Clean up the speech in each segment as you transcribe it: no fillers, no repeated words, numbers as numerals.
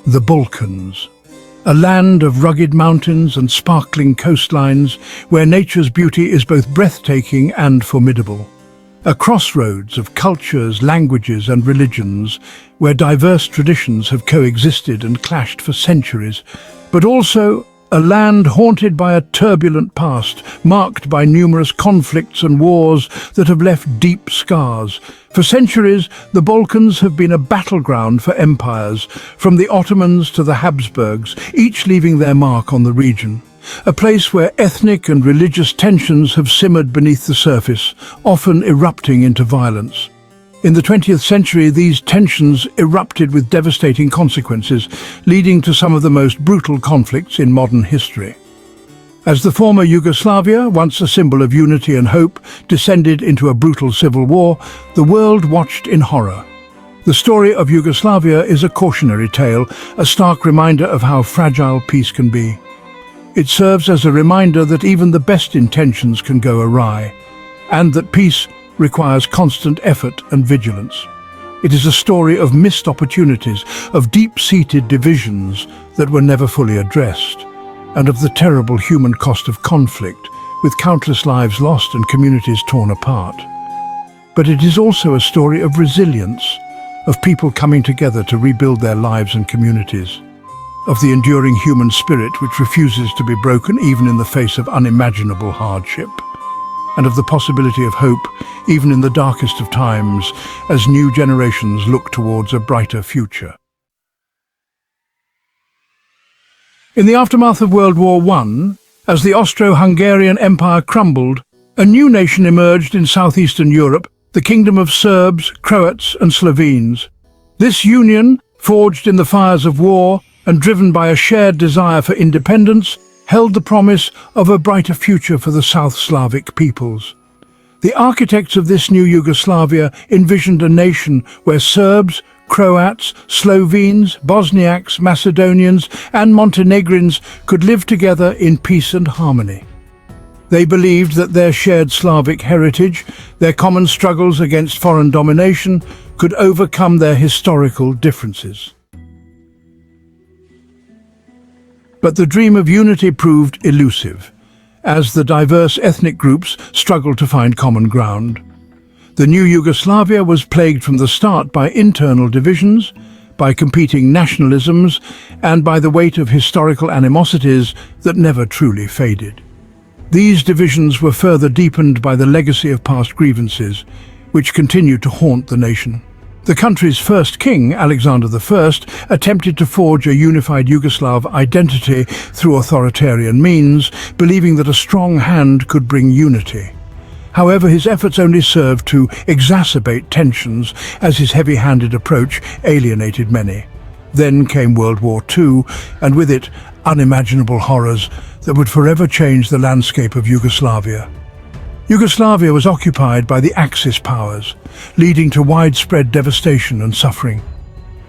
The Balkans, a land of rugged mountains and sparkling coastlines where nature's beauty is both breathtaking and formidable. A crossroads of cultures, languages and religions where diverse traditions have coexisted and clashed for centuries, but also a land haunted by a turbulent past, marked by numerous conflicts and wars that have left deep scars. For centuries, the Balkans have been a battleground for empires, from the Ottomans to the Habsburgs, each leaving their mark on the region. A place where ethnic and religious tensions have simmered beneath the surface, often erupting into violence. In the 20th century, these tensions erupted with devastating consequences, leading to some of the most brutal conflicts in modern history. As the former Yugoslavia, once a symbol of unity and hope, descended into a brutal civil war, the world watched in horror. The story of Yugoslavia is a cautionary tale, a stark reminder of how fragile peace can be. It serves as a reminder that even the best intentions can go awry, and that peace requires constant effort and vigilance. It is a story of missed opportunities, of deep-seated divisions that were never fully addressed, and of the terrible human cost of conflict, with countless lives lost and communities torn apart. But it is also a story of resilience, of people coming together to rebuild their lives and communities, of the enduring human spirit which refuses to be broken even in the face of unimaginable hardship, and of the possibility of hope even in the darkest of times as new generations look towards a brighter future. In the aftermath of World War I, as the Austro-Hungarian Empire crumbled, a new nation emerged in southeastern Europe, the Kingdom of Serbs, Croats and Slovenes. This union, forged in the fires of war and driven by a shared desire for independence, held the promise of a brighter future for the South Slavic peoples. The architects of this new Yugoslavia envisioned a nation where Serbs, Croats, Slovenes, Bosniaks, Macedonians and Montenegrins could live together in peace and harmony. They believed that their shared Slavic heritage, their common struggles against foreign domination, could overcome their historical differences. But the dream of unity proved elusive, as the diverse ethnic groups struggled to find common ground. The new Yugoslavia was plagued from the start by internal divisions, by competing nationalisms, and by the weight of historical animosities that never truly faded. These divisions were further deepened by the legacy of past grievances, which continued to haunt the nation. The country's first king, Alexander I, attempted to forge a unified Yugoslav identity through authoritarian means, believing that a strong hand could bring unity. However, his efforts only served to exacerbate tensions, as his heavy-handed approach alienated many. Then came World War II, and with it, unimaginable horrors that would forever change the landscape of Yugoslavia. Yugoslavia was occupied by the Axis powers, leading to widespread devastation and suffering.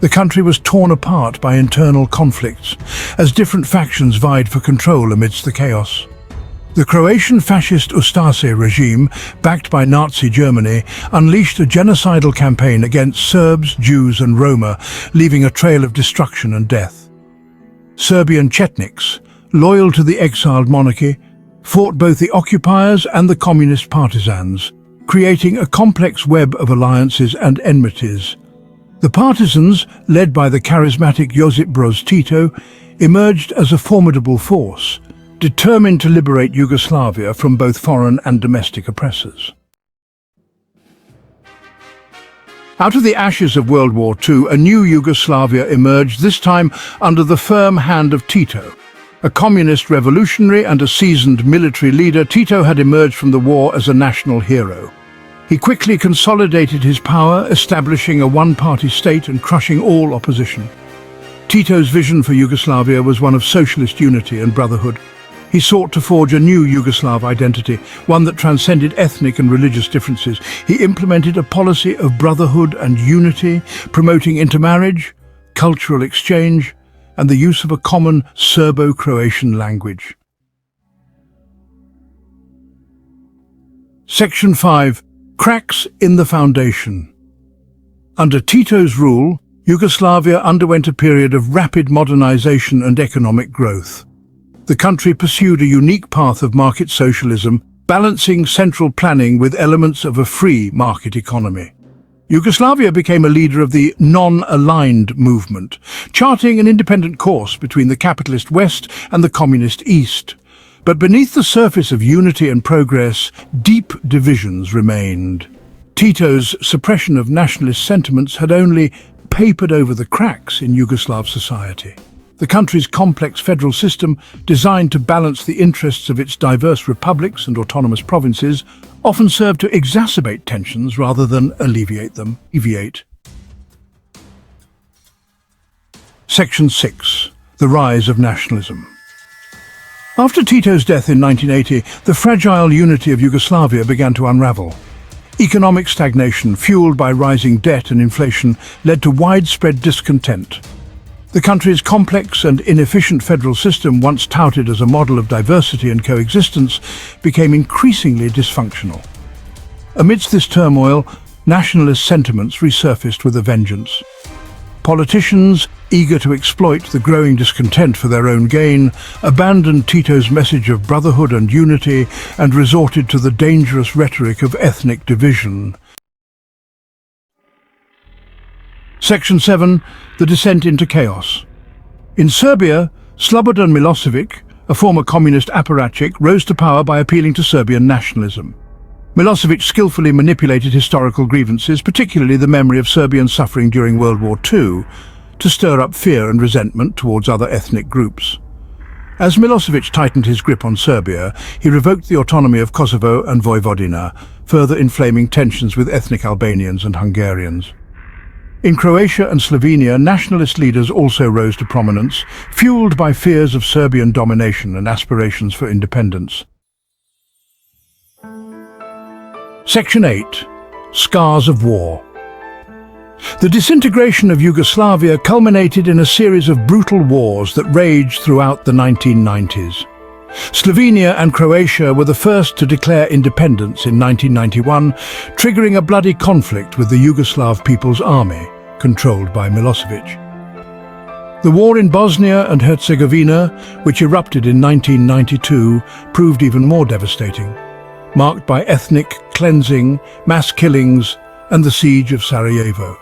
The country was torn apart by internal conflicts, as different factions vied for control amidst the chaos. The Croatian fascist Ustaše regime, backed by Nazi Germany, unleashed a genocidal campaign against Serbs, Jews and Roma, leaving a trail of destruction and death. Serbian Chetniks, loyal to the exiled monarchy, fought both the occupiers and the communist partisans, creating a complex web of alliances and enmities. The partisans, led by the charismatic Josip Broz Tito, emerged as a formidable force, determined to liberate Yugoslavia from both foreign and domestic oppressors. Out of the ashes of World War II, a new Yugoslavia emerged, this time under the firm hand of Tito. A communist revolutionary and a seasoned military leader, Tito had emerged from the war as a national hero. He quickly consolidated his power, establishing a one-party state and crushing all opposition. Tito's vision for Yugoslavia was one of socialist unity and brotherhood. He sought to forge a new Yugoslav identity, one that transcended ethnic and religious differences. He implemented a policy of brotherhood and unity, promoting intermarriage, cultural exchange, and the use of a common Serbo-Croatian language. Section 5. Cracks in the foundation. Under Tito's rule, Yugoslavia underwent a period of rapid modernization and economic growth. The country pursued a unique path of market socialism, balancing central planning with elements of a free market economy. Yugoslavia became a leader of the non-aligned movement, charting an independent course between the capitalist West and the communist East. But beneath the surface of unity and progress, deep divisions remained. Tito's suppression of nationalist sentiments had only papered over the cracks in Yugoslav society. The country's complex federal system, designed to balance the interests of its diverse republics and autonomous provinces, often served to exacerbate tensions rather than alleviate them. Section 6. The Rise of Nationalism. After Tito's death in 1980, the fragile unity of Yugoslavia began to unravel. Economic stagnation, fueled by rising debt and inflation, led to widespread discontent. The country's complex and inefficient federal system, once touted as a model of diversity and coexistence, became increasingly dysfunctional. Amidst this turmoil, nationalist sentiments resurfaced with a vengeance. Politicians, eager to exploit the growing discontent for their own gain, abandoned Tito's message of brotherhood and unity and resorted to the dangerous rhetoric of ethnic division. Section 7. The Descent into Chaos. In Serbia, Slobodan Milosevic, a former communist apparatchik, rose to power by appealing to Serbian nationalism. Milosevic skillfully manipulated historical grievances, particularly the memory of Serbian suffering during World War II, to stir up fear and resentment towards other ethnic groups. As Milosevic tightened his grip on Serbia, he revoked the autonomy of Kosovo and Vojvodina, further inflaming tensions with ethnic Albanians and Hungarians. In Croatia and Slovenia, nationalist leaders also rose to prominence, fueled by fears of Serbian domination and aspirations for independence. Section 8. Scars of War. The disintegration of Yugoslavia culminated in a series of brutal wars that raged throughout the 1990s. Slovenia and Croatia were the first to declare independence in 1991, triggering a bloody conflict with the Yugoslav People's Army, controlled by Milosevic. The war in Bosnia and Herzegovina, which erupted in 1992, proved even more devastating, marked by ethnic cleansing, mass killings, and the siege of Sarajevo.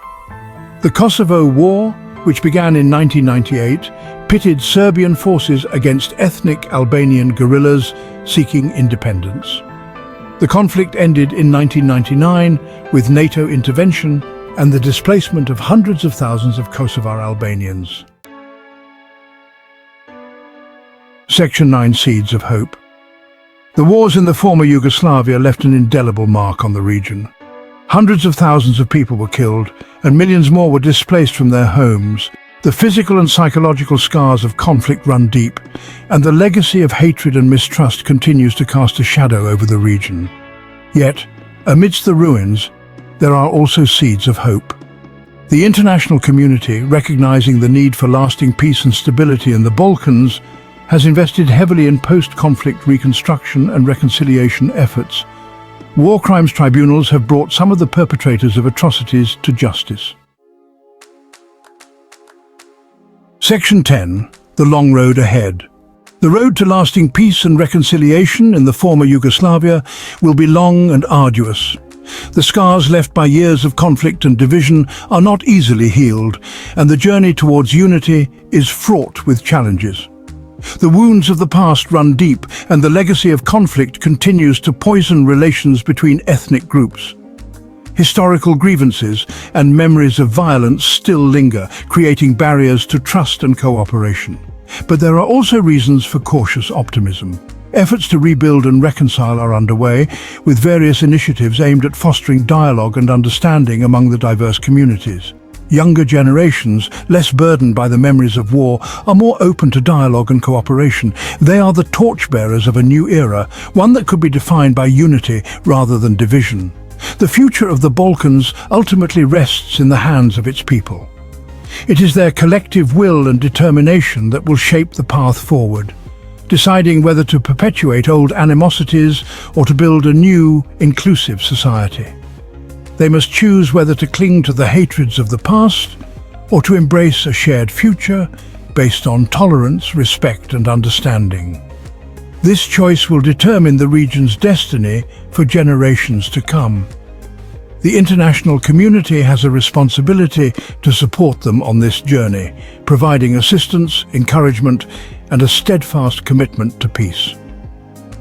The Kosovo War, which began in 1998, pitted Serbian forces against ethnic Albanian guerrillas seeking independence. The conflict ended in 1999 with NATO intervention and the displacement of hundreds of thousands of Kosovar Albanians. Section 9. Seeds of Hope. The wars in the former Yugoslavia left an indelible mark on the region. Hundreds of thousands of people were killed, and millions more were displaced from their homes. The physical and psychological scars of conflict run deep, and the legacy of hatred and mistrust continues to cast a shadow over the region. Yet, amidst the ruins, there are also seeds of hope. The international community, recognizing the need for lasting peace and stability in the Balkans, has invested heavily in post-conflict reconstruction and reconciliation efforts. War crimes tribunals have brought some of the perpetrators of atrocities to justice. Section 10. The Long Road Ahead. The road to lasting peace and reconciliation in the former Yugoslavia will be long and arduous. The scars left by years of conflict and division are not easily healed, and the journey towards unity is fraught with challenges. The wounds of the past run deep, and the legacy of conflict continues to poison relations between ethnic groups. Historical grievances and memories of violence still linger, creating barriers to trust and cooperation. But there are also reasons for cautious optimism. Efforts to rebuild and reconcile are underway, with various initiatives aimed at fostering dialogue and understanding among the diverse communities. Younger generations, less burdened by the memories of war, are more open to dialogue and cooperation. They are the torchbearers of a new era, one that could be defined by unity rather than division. The future of the Balkans ultimately rests in the hands of its people. It is their collective will and determination that will shape the path forward, deciding whether to perpetuate old animosities or to build a new, inclusive society. They must choose whether to cling to the hatreds of the past or to embrace a shared future based on tolerance, respect and understanding. This choice will determine the region's destiny for generations to come. The international community has a responsibility to support them on this journey, providing assistance, encouragement, and a steadfast commitment to peace.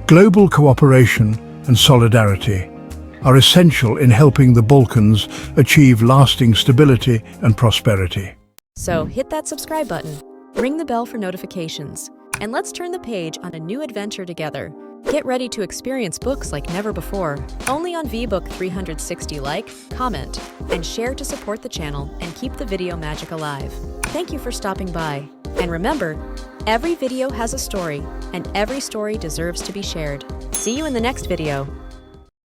Global cooperation and solidarity are essential in helping the Balkans achieve lasting stability and prosperity. So hit that subscribe button, ring the bell for notifications, and let's turn the page on a new adventure together. Get ready to experience books like never before, only on VBook 360. Like, comment, and share to support the channel and keep the video magic alive. Thank you for stopping by. And remember, every video has a story, and every story deserves to be shared. See you in the next video.